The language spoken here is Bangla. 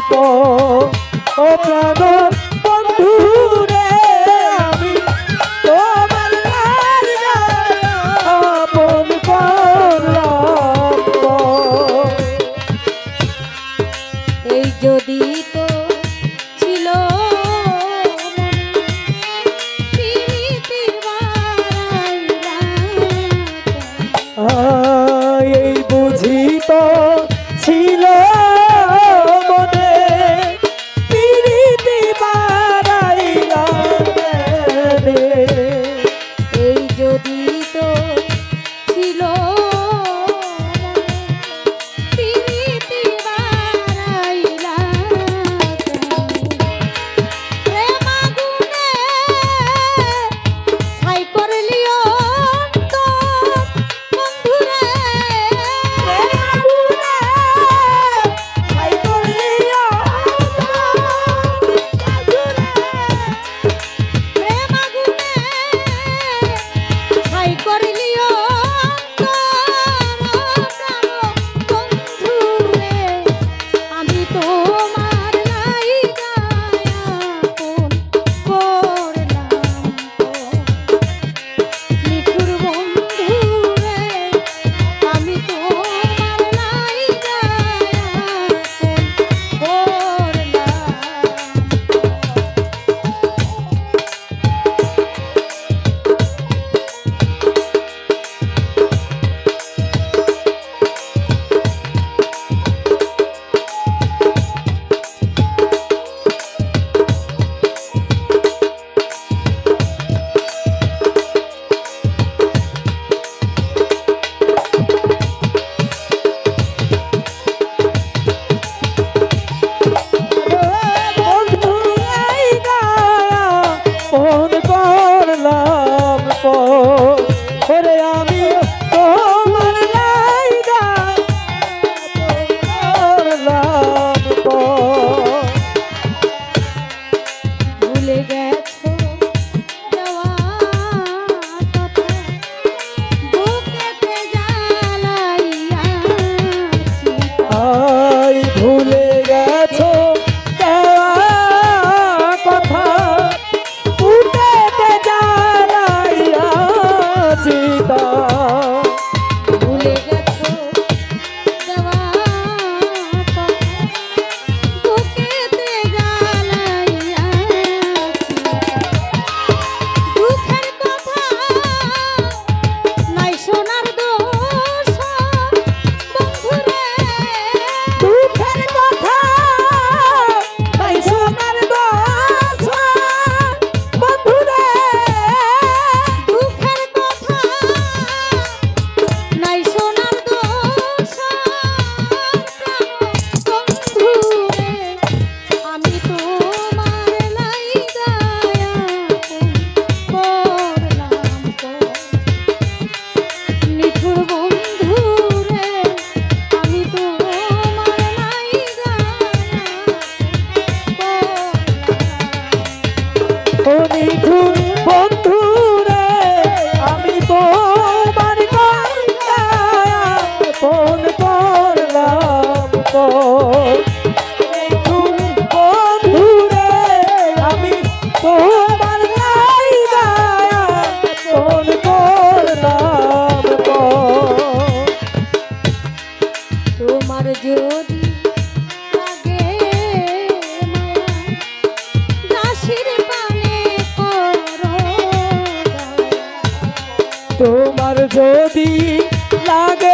ও প্রাণ বন্ধু রে আমি তোমার আপন করলাম এই যদি তো ছিল এই বুঝি তো ছিল মনে পিরিতি বাড়াইলা এই যদি তো ছিল ওরে আমি তোমার লাইগা করলাম ভুলে গেছো দেওয়া কথা বুকেতে জ্বালাইয়াছি আই ভুলে গেছো দেওয়া কথা উঠেতে জ্বালাইয়াছি ভুলে গেছো দেওয়া কথা বুকেতে জ্বালাইয়াছি দুঃখের কথা নাই শোনার দোষ বন্ধুরে দুঃখের কথা তাই শোনার দোষ বন্ধুরে দুঃখের কথা নাই শোনার দোষ বন্ধুরে আমি তোমার লাইগা করলাম নিঠুর বন্ধুরে আমি তোমার লাইগা ও নিঠুর বন্ধুরে আমি তোমার ফোন করলাম নিঠুর বন্ধুরে আমি তোমার ফোন করলাম তোমার যদি লাগে মায়া দাসির পানে করো দয়া। তোমার যদি লাগে